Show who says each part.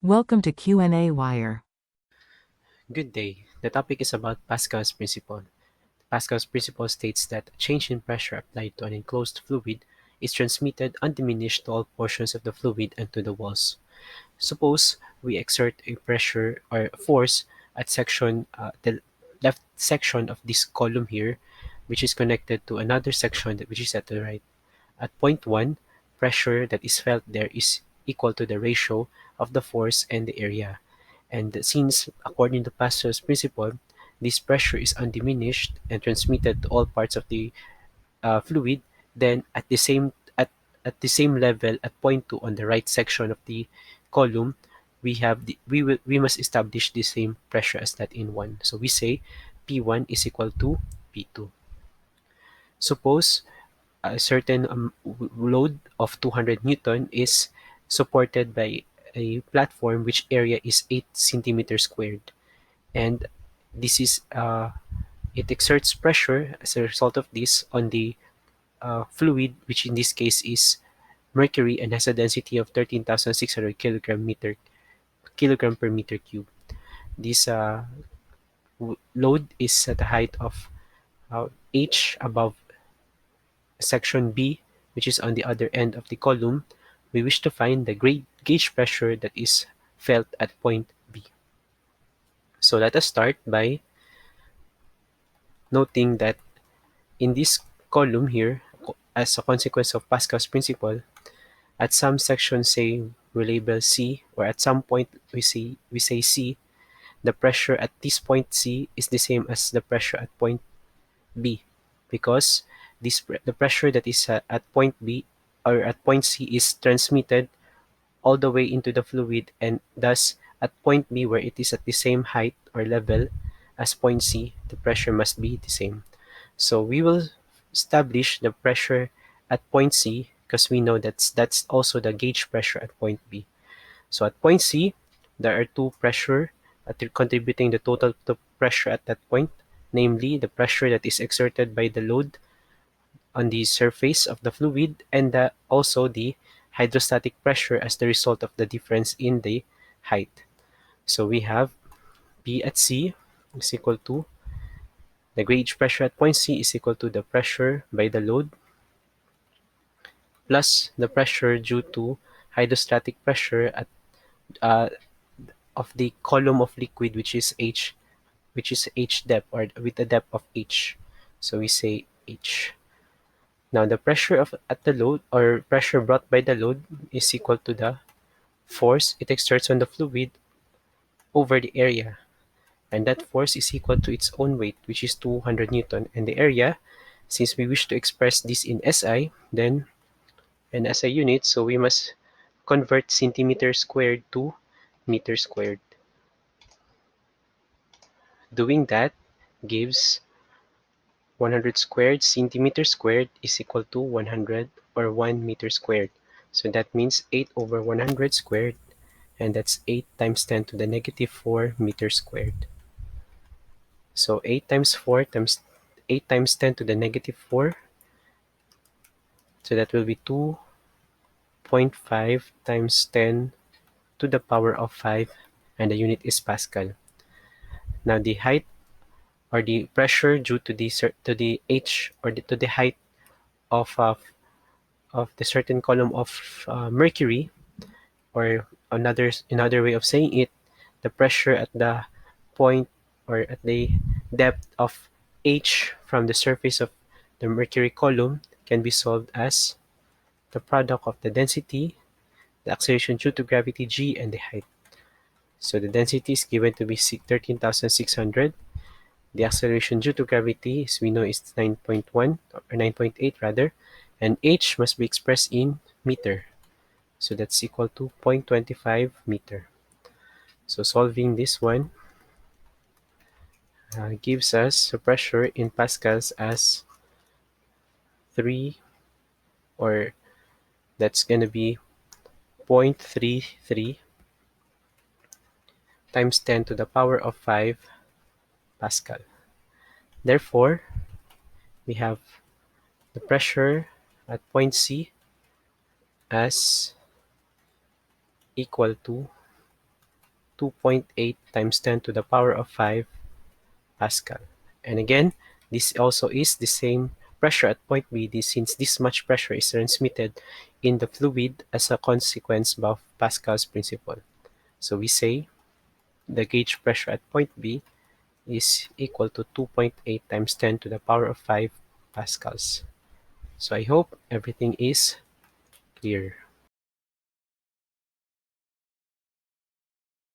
Speaker 1: Welcome to Q&A Wire.
Speaker 2: Good day. The topic is about Pascal's principle. Pascal's principle states that a change in pressure applied to an enclosed fluid is transmitted undiminished to all portions of the fluid and to the walls. Suppose we exert a pressure or force at the left section of this column here, which is connected to another section which is at the right. At point 1, pressure that is felt there is equal to the ratio of the force and the area. And since, according to Pascal's principle, this pressure is undiminished and transmitted to all parts of the fluid, then at the same level at point 2 on the right section of the column, we must establish the same pressure as that in 1. So we say P1 is equal to P2. Suppose a certain load of 200 Newton is supported by a platform which area is 8 centimeters squared. And this is it exerts pressure as a result of this on the fluid, which in this case is mercury and has a density of 13,600 kilogram per meter cube. This load is at a height of h above section B, which is on the other end of the column. We wish to find the gauge pressure that is felt at point B. So let us start by noting that in this column here, as a consequence of Pascal's principle, at some section say we label C, or at some point we say C, the pressure at this point C is the same as the pressure at point B, because the pressure that is at point B or at point C is transmitted all the way into the fluid, and thus at point B, where it is at the same height or level as point C, the pressure must be the same. So we will establish the pressure at point C because we know that's also the gauge pressure at point B. So at point C, there are two pressure that are contributing the total to pressure at that point, namely the pressure that is exerted by the load on the surface of the fluid, and also the hydrostatic pressure as the result of the difference in the height. So we have P at C is equal to the gauge pressure at point C is equal to the pressure by the load plus the pressure due to hydrostatic pressure at uh, of the column of liquid, which is H depth, or with a depth of H. So we say H. Now the pressure at the load, or pressure brought by the load, is equal to the force it exerts on the fluid over the area, and that force is equal to its own weight, which is 200 Newton. And the area, since we wish to express this in SI, then an SI unit, so we must convert centimeter squared to meter squared. Doing that gives 100 squared centimeter squared is equal to 100, or 1 meter squared. So that means 8 over 100 squared, and that's 8 times 10 to the negative 4 meter squared. So 8 times 4 times 8 times 10 to the negative 4, so that will be 2.5 times 10 to the power of 5, and the unit is Pascal. Now the height, or the pressure due to the h, or to the height of the certain column of mercury, or another way of saying it, the pressure at the point, or at the depth of h from the surface of the mercury column, can be solved as the product of the density, the acceleration due to gravity g, and the height. So the density is given to be 13,600. The acceleration due to gravity, as we know, is 9.1, or 9.8 rather, and h must be expressed in meter. So that's equal to 0.25 meter. So solving this one gives us a pressure in pascals as 3, or that's going to be 0.33 times 10 to the power of 5 Pascal. Therefore, we have the pressure at point C as equal to 2.8 times 10 to the power of 5 Pascal. And again, this also is the same pressure at point B since this much pressure is transmitted in the fluid as a consequence of Pascal's principle. So we say the gauge pressure at point B is equal to 2.8 times 10 to the power of 5 pascals. So I hope everything is clear.